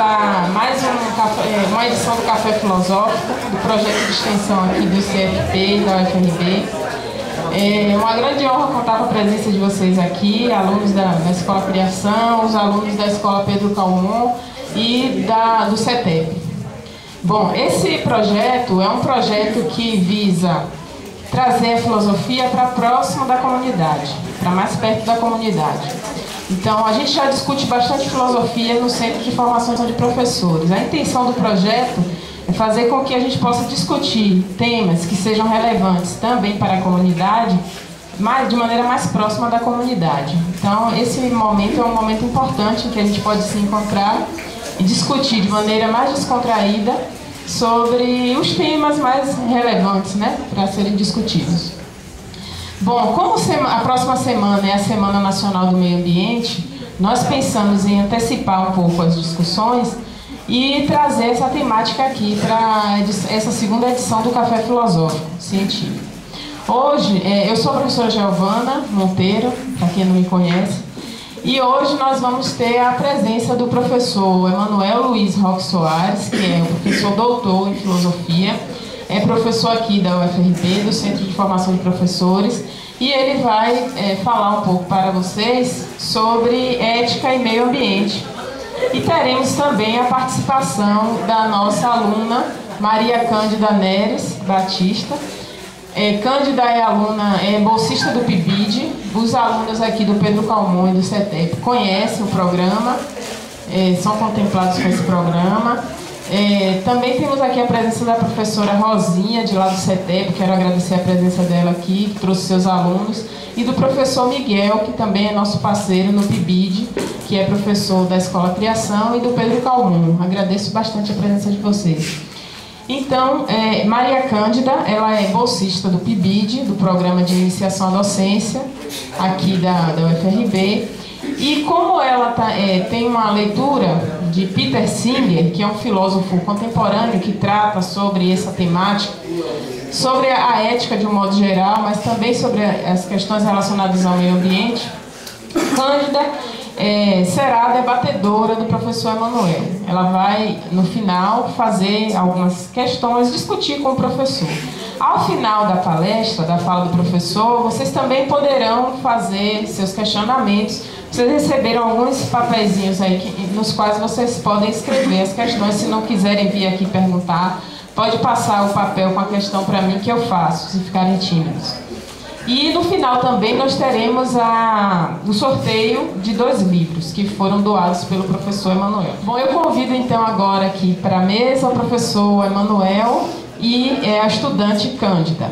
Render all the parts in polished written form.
a mais uma edição do Café Filosófico, do projeto de extensão aqui do CFP e da UFRB. É uma grande honra contar com a presença de vocês aqui, alunos da Escola Criação, os alunos da Escola Pedro Calmon e do CETEP. Bom, esse projeto é um projeto que visa trazer a filosofia para próximo da comunidade, para mais perto da comunidade. Então, a gente já discute bastante filosofia no Centro de Formação de Professores. A intenção do projeto é fazer com que a gente possa discutir temas que sejam relevantes também para a comunidade, mas de maneira mais próxima da comunidade. Então, esse momento é um momento importante em que a gente pode se encontrar e discutir de maneira mais descontraída sobre os temas mais relevantes, né, para serem discutidos. Bom, como a próxima semana é a Semana Nacional do Meio Ambiente, nós pensamos em antecipar um pouco as discussões e trazer essa temática aqui para essa segunda edição do Café Filosófico Científico. Hoje, eu sou a professora Giovana Monteiro, para quem não me conhece, e hoje nós vamos ter a presença do professor Emanuel Luiz Roque Soares, que é um professor doutor em filosofia, é professor aqui da UFRB, do Centro de Formação de Professores, e ele vai falar um pouco para vocês sobre ética e meio ambiente. E teremos também a participação da nossa aluna Maria Cândida Neres Batista. Cândida é bolsista do PIBID. Os alunos aqui do Pedro Calmon e do CETEP conhecem o programa, são contemplados com esse programa. Também temos aqui a presença da professora Rosinha, de lá do CETEP, quero agradecer a presença dela aqui, que trouxe seus alunos, e do professor Miguel, que também é nosso parceiro no PIBID, que é professor da Escola Criação, e do Pedro Calmon. Agradeço bastante a presença de vocês. Então, Maria Cândida, ela é bolsista do PIBID, do Programa de Iniciação à Docência, aqui da UFRB, e como ela tem uma leitura de Peter Singer, que é um filósofo contemporâneo que trata sobre essa temática, sobre a ética de um modo geral, mas também sobre as questões relacionadas ao meio ambiente, Cândida será a debatedora do professor Emanuel. Ela vai, no final, fazer algumas questões, discutir com o professor. Ao final da palestra, da fala do professor, vocês também poderão fazer seus questionamentos. Vocês receberam alguns papeizinhos aí nos quais vocês podem escrever as questões. Se não quiserem vir aqui perguntar, pode passar o papel com a questão para mim que eu faço, se ficarem tímidos. E no final também nós teremos o sorteio de 2 livros que foram doados pelo professor Emanuel. Bom, eu convido então agora aqui para a mesa o professor Emanuel e a estudante Cândida.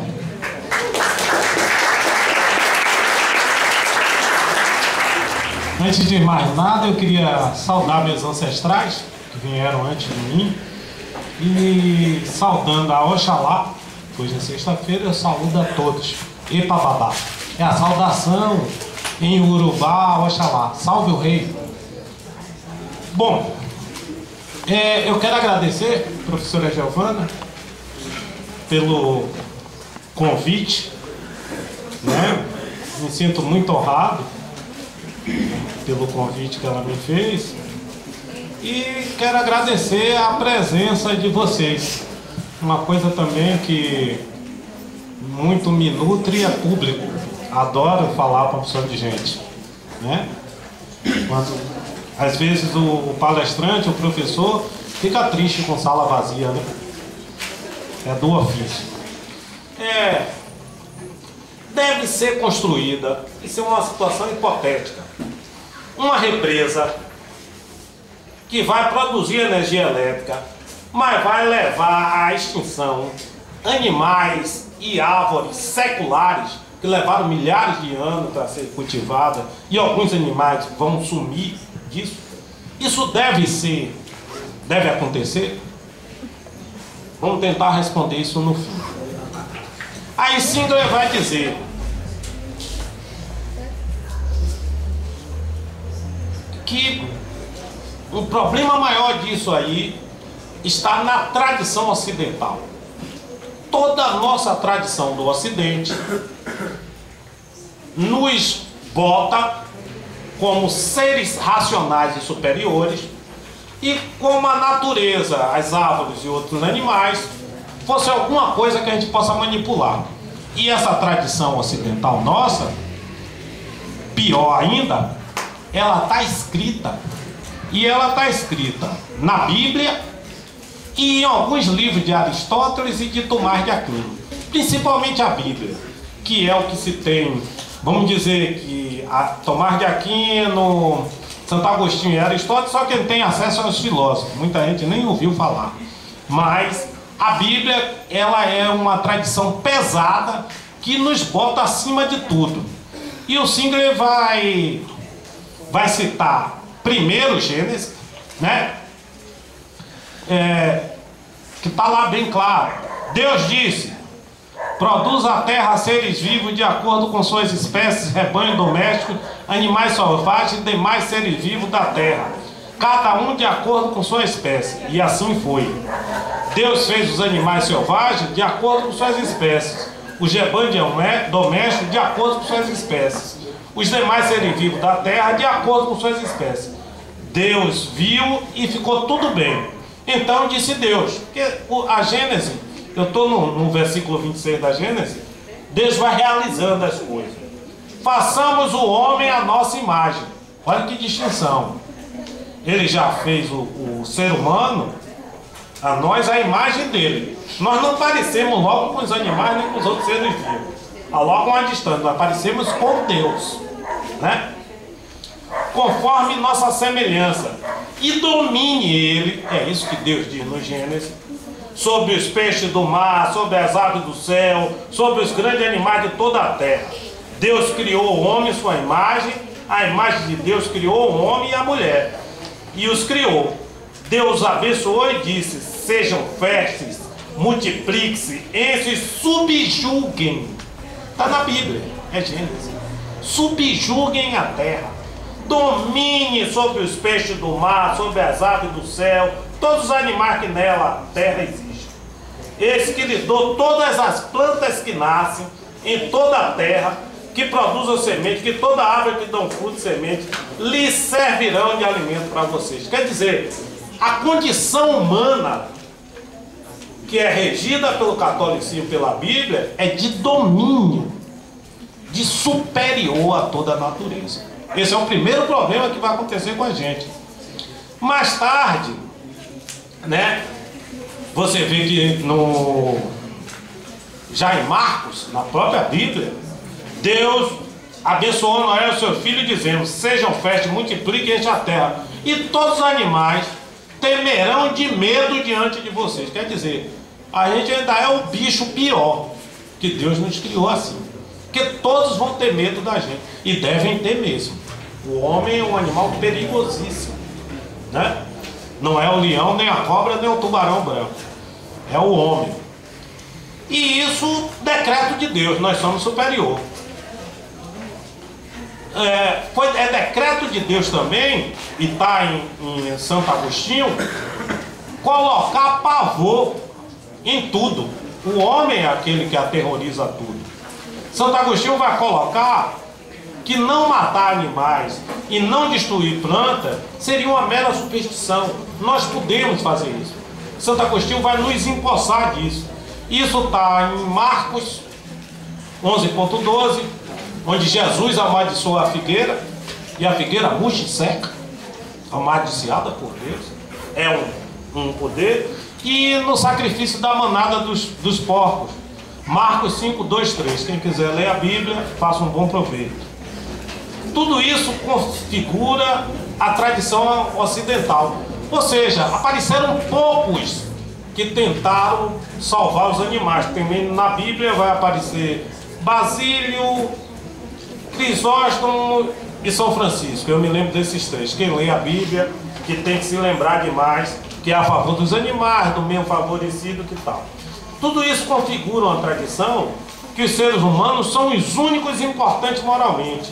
Antes de mais nada, eu queria saudar meus ancestrais que vieram antes de mim e saudando a Oxalá, hoje é sexta-feira, eu saúdo a todos. Epa babá, é a saudação em Urubá, Oxalá, salve o rei. Bom, eu quero agradecer, professora Giovana, pelo convite, né? Me sinto muito honrado pelo convite que ela me fez e quero agradecer a presença de vocês. Uma coisa também que muito me nutre é público. Adoro falar para pessoa de gente, né? Quando, às vezes o palestrante, o professor, fica triste com sala vazia, né? É do ofício. Deve ser construída, isso é uma situação hipotética, uma represa que vai produzir energia elétrica, mas vai levar à extinção animais e árvores seculares que levaram milhares de anos para ser cultivada, e alguns animais vão sumir disso. Isso deve acontecer? Vamos tentar responder isso no fim. Aí Singer vai dizer que o problema maior disso aí está na tradição ocidental. Toda a nossa tradição do Ocidente nos bota como seres racionais e superiores E como a natureza, as árvores e outros animais, fosse alguma coisa que a gente possa manipular. E essa tradição ocidental nossa, pior ainda, ela está escrita. E ela está escrita na Bíblia e em alguns livros de Aristóteles e de Tomás de Aquino. Principalmente a Bíblia, que é o que se tem, vamos dizer que Tomás de Aquino, Santo Agostinho e Aristóteles, só quem tem acesso aos filósofos. Muita gente nem ouviu falar. Mas a Bíblia, ela é uma tradição pesada que nos bota acima de tudo. E o Singer vai citar primeiro Gênesis, né? Que está lá bem claro. Deus disse: produz a terra seres vivos de acordo com suas espécies, rebanho doméstico, animais selvagens e demais seres vivos da terra, cada um de acordo com sua espécie. E assim foi. Deus fez os animais selvagens de acordo com suas espécies, os rebanhos domésticos de acordo com suas espécies, os demais seres vivos da terra de acordo com suas espécies. Deus viu e ficou tudo bem. Então disse Deus, porque a Gênesis, eu estou no versículo 26 da Gênesis, Deus vai realizando as coisas. Façamos o homem à nossa imagem. Olha que distinção. Ele já fez o ser humano, a nós a imagem dele. Nós não parecemos logo com os animais nem com os outros seres vivos. Logo a distância, nós parecemos com Deus, né? Conforme nossa semelhança, e domine ele, é isso que Deus diz no Gênesis, sobre os peixes do mar, sobre as aves do céu, sobre os grandes animais de toda a terra. Deus criou o homem, sua imagem, a imagem de Deus criou o homem e a mulher, e os criou. Deus abençoou e disse: sejam férteis, multipliquem-se, enche, subjuguem. Está na Bíblia, é Gênesis. Subjuguem a terra, domine sobre os peixes do mar, sobre as aves do céu, todos os animais que nela a terra existe. Eis que lhes dou todas as plantas que nascem em toda a terra, que produzam semente, que toda árvore que dão fruto e semente, lhes servirão de alimento para vocês. Quer dizer, a condição humana, que é regida pelo catolicismo, pela Bíblia, é de domínio, de superior a toda a natureza. Esse é o primeiro problema que vai acontecer com a gente. Mais tarde, né, você vê que já em Marcos, na própria Bíblia, Deus abençoou Noé e seu filho, dizendo: sejam férteis, multipliquem a terra, e todos os animais temerão de medo diante de vocês. Quer dizer, a gente ainda é o bicho pior, que Deus nos criou assim, porque todos vão ter medo da gente, e devem ter mesmo. O homem é um animal perigosíssimo, né? Não é o leão, nem a cobra, nem o tubarão branco, é o homem. E isso, decreto de Deus, nós somos superior. É decreto de Deus também, e está em Santo Agostinho, colocar pavor em tudo. O homem é aquele que aterroriza tudo. Santo Agostinho vai colocar que não matar animais e não destruir planta seria uma mera superstição. Nós podemos fazer isso. Santo Agostinho vai nos empossar disso. Isso está em Marcos 11.12, onde Jesus amaldiçoa a figueira, e a figueira murcha e seca, amaldiçoada por Deus, é um poder. E no sacrifício da manada dos porcos, Marcos 5, 2, 3. Quem quiser ler a Bíblia, faça um bom proveito. Tudo isso configura a tradição ocidental. Ou seja, apareceram poucos que tentaram salvar os animais. Também na Bíblia vai aparecer Basílio, Crisóstomo e São Francisco. Eu me lembro desses três. Quem lê a Bíblia, que tem que se lembrar demais, que é a favor dos animais, do meio favorecido, que tal. Tudo isso configura uma tradição que os seres humanos são os únicos importantes moralmente.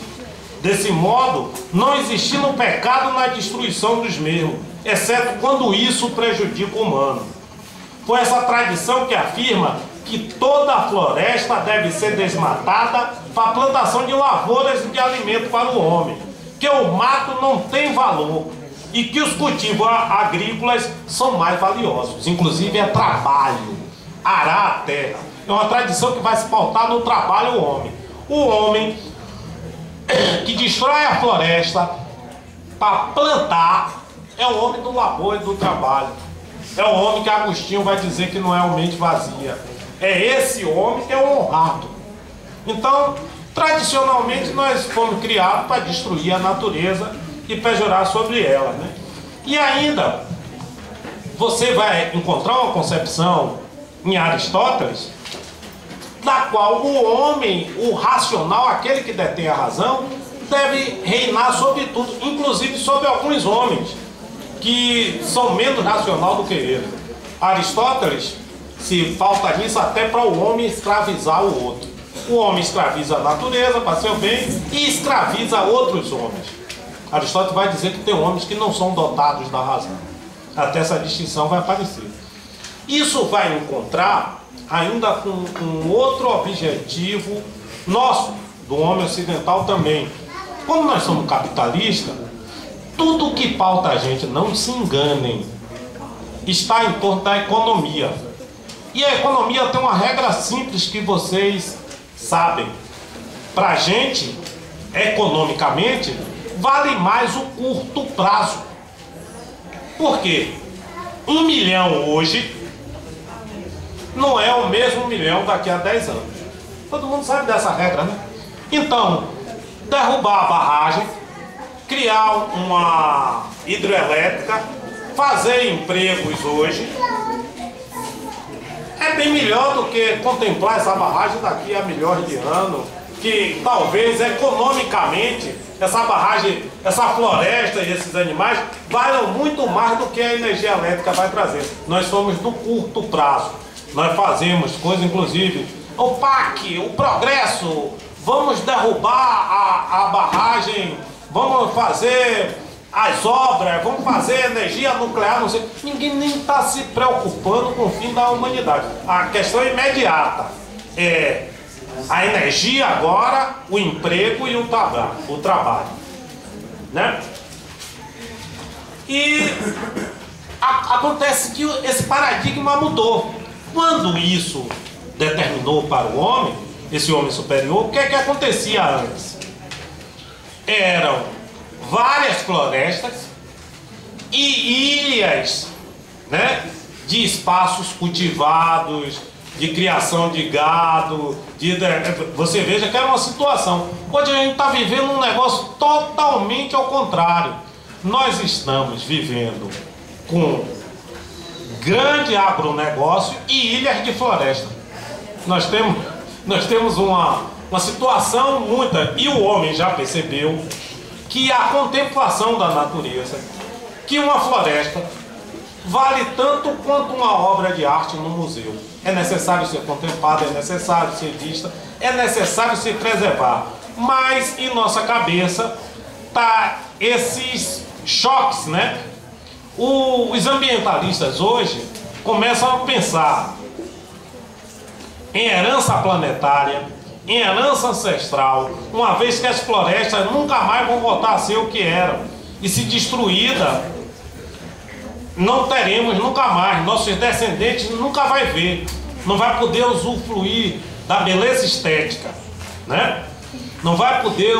Desse modo, não existindo pecado na destruição dos mesmos, exceto quando isso prejudica o humano. Foi essa tradição que afirma que toda a floresta deve ser desmatada para a plantação de lavouras e de alimento para o homem, que o mato não tem valor, e que os cultivos agrícolas são mais valiosos. Inclusive é trabalho, arar a terra. É uma tradição que vai se pautar no trabalho do homem. O homem que destrói a floresta para plantar é o homem do labor e do trabalho. É o homem que Agostinho vai dizer que não é uma mente vazia. É esse homem que é o honrado. Então, tradicionalmente, nós fomos criados para destruir a natureza e pejorar sobre ela, né? E ainda, você vai encontrar uma concepção em Aristóteles, na qual o homem, o racional, aquele que detém a razão, deve reinar sobre tudo, inclusive sobre alguns homens que são menos racional do que ele. Aristóteles se falta nisso até para o homem escravizar o outro. O homem escraviza a natureza para seu bem e escraviza outros homens. Aristóteles vai dizer que tem homens que não são dotados da razão. Até essa distinção vai aparecer. Isso vai encontrar ainda com um outro objetivo nosso, do homem ocidental também. Como nós somos capitalistas, tudo que pauta a gente, não se enganem, está em torno da economia. E a economia tem uma regra simples que vocês sabem. Para a gente, economicamente, vale mais o curto prazo. Por quê? 1 milhão hoje não é o mesmo 1 milhão daqui a 10 anos. Todo mundo sabe dessa regra, né? Então, derrubar a barragem, criar uma hidrelétrica, fazer empregos hoje, é bem melhor do que contemplar essa barragem daqui a milhões de anos, que talvez economicamente essa barragem, essa floresta e esses animais valham muito mais do que a energia elétrica vai trazer. Nós somos do curto prazo. Nós fazemos coisas, inclusive, o PAC, o progresso, vamos derrubar a barragem, vamos fazer as obras, vamos fazer energia nuclear, não sei. Ninguém nem está se preocupando com o fim da humanidade. A questão imediata é a energia agora, o emprego e o trabalho, né? E acontece que esse paradigma mudou. Quando isso determinou para o homem, esse homem superior, o que é que acontecia antes? Eram várias florestas e ilhas, né, de espaços cultivados, de criação de gado, você veja que era uma situação. Hoje a gente está vivendo um negócio totalmente ao contrário. Nós estamos vivendo com grande agronegócio e ilhas de floresta. Nós temos uma situação muita, e o homem já percebeu que a contemplação da natureza, que uma floresta vale tanto quanto uma obra de arte no museu. É necessário ser contemplada, é necessário ser vista, é necessário se preservar. Mas em nossa cabeça tá esses choques, né? Os ambientalistas hoje começam a pensar em herança planetária, em herança ancestral, uma vez que as florestas nunca mais vão voltar a ser o que eram. E se destruída, não teremos nunca mais, nossos descendentes nunca vai ver, não vai poder usufruir da beleza estética, né? Não vai poder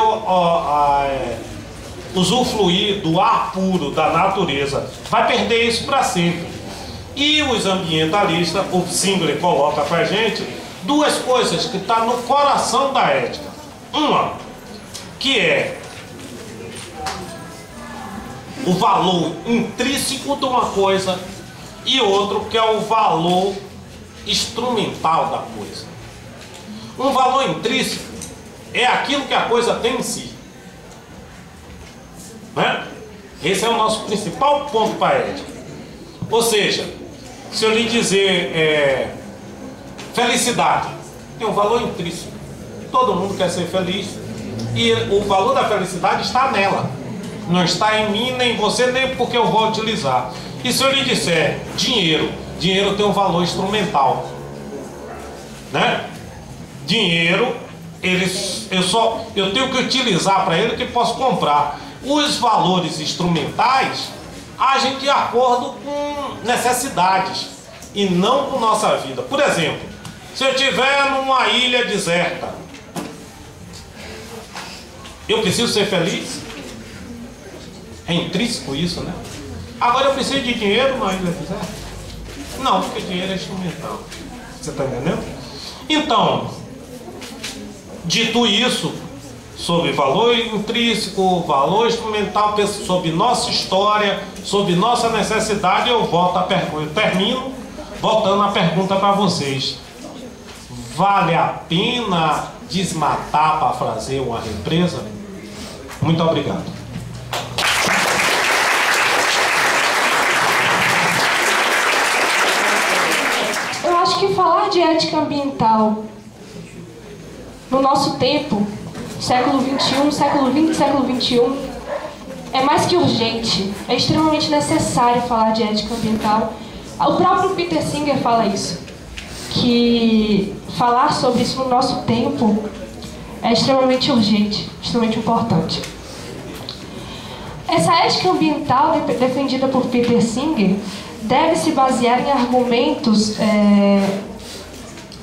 usufruir do ar puro da natureza, vai perder isso para sempre. E os ambientalistas, o Singer coloca para a gente duas coisas que estão no coração da ética. Uma, que é o valor intrínseco de uma coisa, e outro que é o valor instrumental da coisa. Um valor intrínseco é aquilo que a coisa tem em si, né? Esse é o nosso principal ponto para a ética. Ou seja, se eu lhe dizer felicidade, tem um valor intrínseco. Todo mundo quer ser feliz e o valor da felicidade está nela. Não está em mim, nem em você, nem porque eu vou utilizar. E se eu lhe disser dinheiro, dinheiro tem um valor instrumental, né? Dinheiro, eu tenho que utilizar para ele o que posso comprar. Os valores instrumentais agem de acordo com necessidades e não com nossa vida. Por exemplo, se eu estiver numa ilha deserta, eu preciso ser feliz? É intrínseco isso, né? Agora eu preciso de dinheiro numa ilha deserta? Não, porque dinheiro é instrumental. Você está entendendo? Então, dito isso, sobre valor intrínseco, valor instrumental, sobre nossa história, sobre nossa necessidade, eu termino voltando a pergunta para vocês. Vale a pena desmatar para fazer uma represa? Muito obrigado. Eu acho que falar de ética ambiental no nosso tempo, século XXI, século XX, século XXI, é mais que urgente, é extremamente necessário falar de ética ambiental. O próprio Peter Singer fala isso, que falar sobre isso no nosso tempo é extremamente urgente, extremamente importante. Essa ética ambiental defendida por Peter Singer deve se basear em argumentos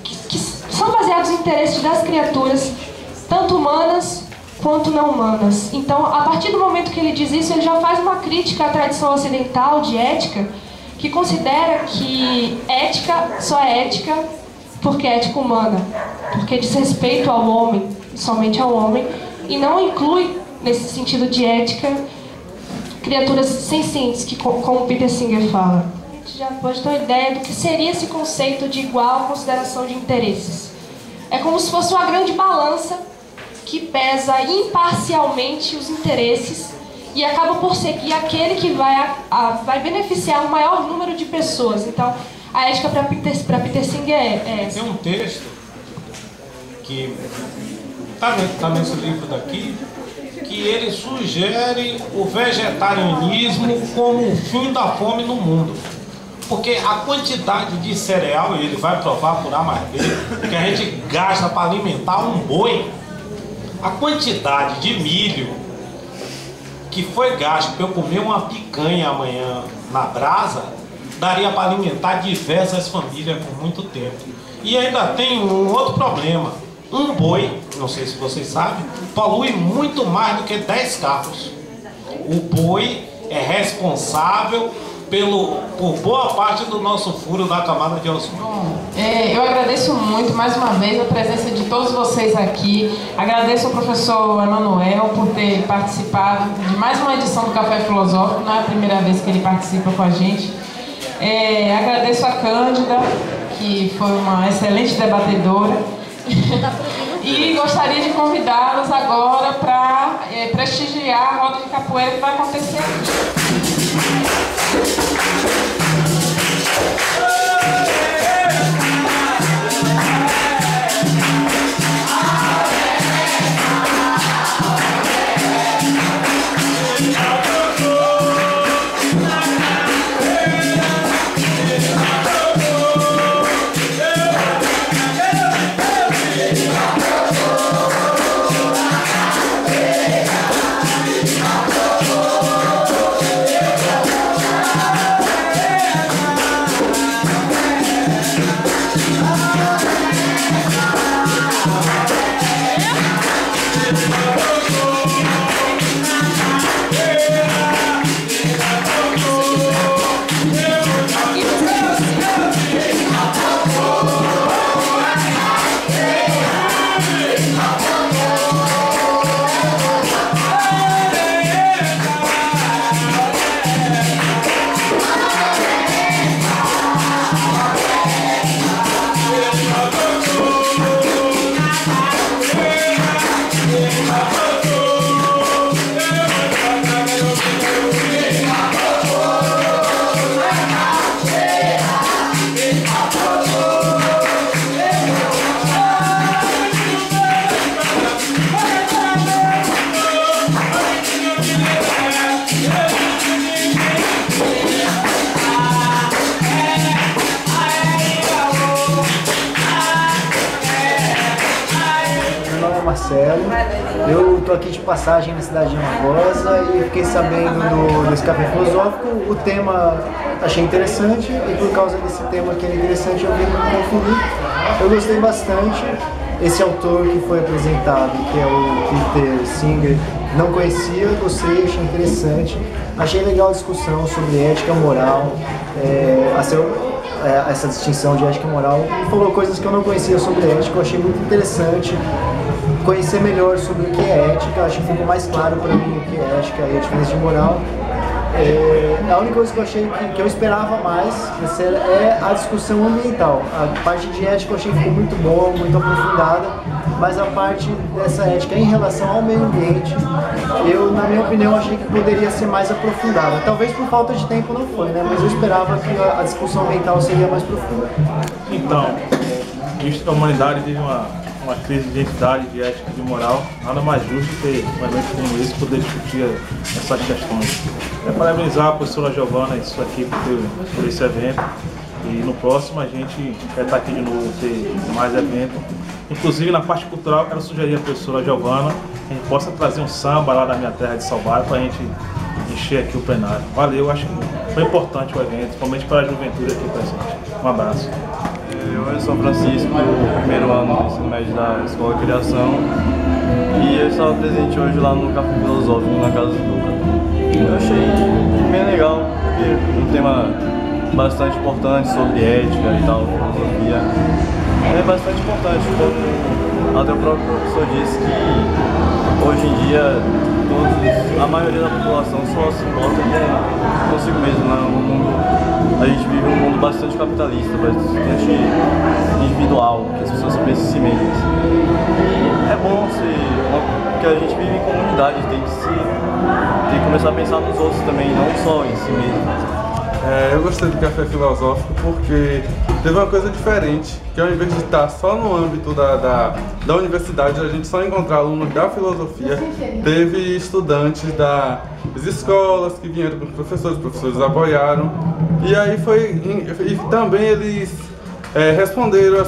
que são baseados em interesses das criaturas, tanto humanas quanto não humanas. Então, a partir do momento que ele diz isso, ele já faz uma crítica à tradição ocidental de ética, que considera que ética só é ética porque é ética humana, porque diz respeito ao homem, somente ao homem, e não inclui, nesse sentido de ética, criaturas sencientes, que, como Peter Singer fala. A gente já pode ter uma ideia do que seria esse conceito de igual consideração de interesses. É como se fosse uma grande balança que pesa imparcialmente os interesses e acaba por seguir aquele que vai beneficiar o maior número de pessoas. Então, a ética para Peter Singer é essa. Tem um texto que está nesse livro daqui, que ele sugere o vegetarianismo como o fim da fome no mundo. Porque a quantidade de cereal, e ele vai provar por A mais B, que a gente gasta para alimentar um boi, a quantidade de milho que foi gasto para eu comer uma picanha amanhã na brasa, daria para alimentar diversas famílias por muito tempo. E ainda tem um outro problema. Um boi, não sei se vocês sabem, polui muito mais do que 10 carros. O boi é responsável por boa parte do nosso furo da camada de ozônio. Eu agradeço muito, mais uma vez, a presença de todos vocês aqui. Agradeço ao professor Emanuel por ter participado de mais uma edição do Café Filosófico. Não é a primeira vez que ele participa com a gente. Agradeço a Cândida, que foi uma excelente debatedora. E gostaria de convidá-los agora para prestigiar a roda de capoeira que vai acontecer aqui. Marcelo. Eu tô aqui de passagem na cidade de Amargosa e fiquei sabendo desse café filosófico. O tema achei interessante e por causa desse tema que é interessante eu vim conferir. Eu gostei bastante. Esse autor que foi apresentado, que é o Peter Singer, não conhecia, gostei, achei interessante. Achei legal a discussão sobre ética e moral, essa distinção de ética e moral. Ele falou coisas que eu não conhecia sobre ética, eu achei muito interessante conhecer melhor sobre o que é ética. Acho que ficou mais claro para mim o que é ética e a diferença de moral. A única coisa que eu achei que eu esperava mais é a discussão ambiental. A parte de ética eu achei que ficou muito boa, muito aprofundada, mas a parte dessa ética em relação ao meio ambiente, eu, na minha opinião, achei que poderia ser mais aprofundada. Talvez por falta de tempo não foi, né? Mas eu esperava que a discussão ambiental seria mais profunda. Então, visto que a humanidade vive uma crise de identidade, de ética e de moral, nada mais justo ter um evento como esse poder discutir essas questões. Parabenizar a professora Giovana e sua equipe por esse evento, e no próximo a gente quer estar aqui de novo, ter mais eventos. Inclusive na parte cultural, quero sugerir à professora Giovana que a gente possa trazer um samba lá da minha terra de Salvador para a gente encher aqui o plenário. Valeu, acho que foi importante o evento, principalmente para a juventude aqui presente. Um abraço. Eu sou Francisco, do primeiro ano do ensino médio da Escola Criação, e eu estava presente hoje lá no Café Filosófico, na Casa do Duca. Eu achei bem legal, porque é um tema bastante importante sobre ética e tal, filosofia. É bastante importante, como até o próprio professor disse que hoje em dia a maioria da população só se importa consigo mesmo, né? A gente vive um mundo bastante capitalista, bastante individual, que as pessoas pensam em si mesmas. E é bom porque a gente vive em comunidade, tem que começar a pensar nos outros também, não só em si mesmo. Eu gostei do Café Filosófico porque teve uma coisa diferente, que ao invés de estar só no âmbito da universidade, a gente só encontrar alunos da filosofia, teve estudantes das escolas que vieram com os professores apoiaram, e aí e também eles responderam,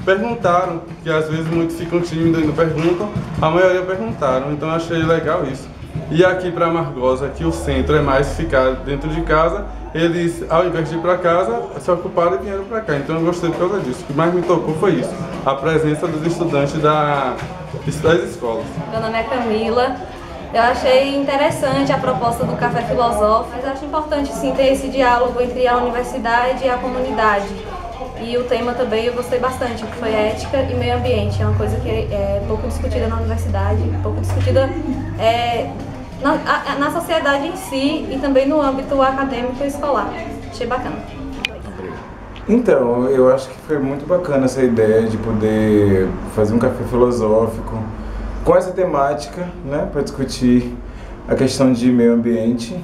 perguntaram, que às vezes muitos ficam tímidos e não perguntam, a maioria perguntaram, então eu achei legal isso. E aqui para Amargosa, que o centro é mais ficar dentro de casa, eles, ao invés de ir para casa, se ocuparam e vieram para cá. Então eu gostei por causa disso. O que mais me tocou foi isso, a presença dos estudantes das escolas. Meu nome é Camila. Eu achei interessante a proposta do Café Filosófico. Eu acho importante sim ter esse diálogo entre a universidade e a comunidade. E o tema também eu gostei bastante, que foi ética e meio ambiente. É uma coisa que é pouco discutida na universidade, pouco discutida na sociedade em si e também no âmbito acadêmico e escolar. Achei bacana. Então, eu acho que foi muito bacana essa ideia de poder fazer um café filosófico com essa temática, né, para discutir a questão de meio ambiente.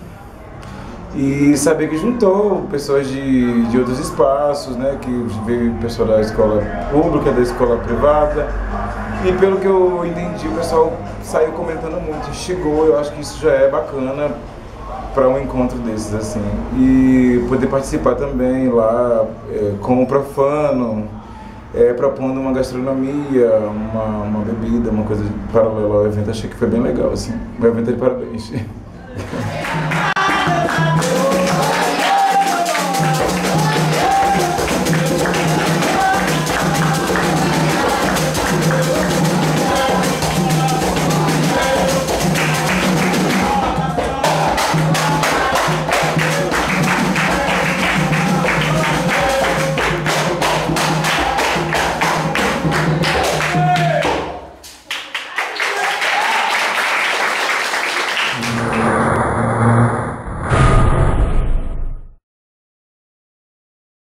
E saber que juntou pessoas de outros espaços, né, que veio pessoal da escola pública, da escola privada. E pelo que eu entendi, o pessoal saiu comentando muito, chegou, eu acho que isso já é bacana para um encontro desses, assim. E poder participar também lá como profano, propondo uma gastronomia, uma bebida, uma coisa paralela ao evento, achei que foi bem legal, assim. O evento é de parabéns.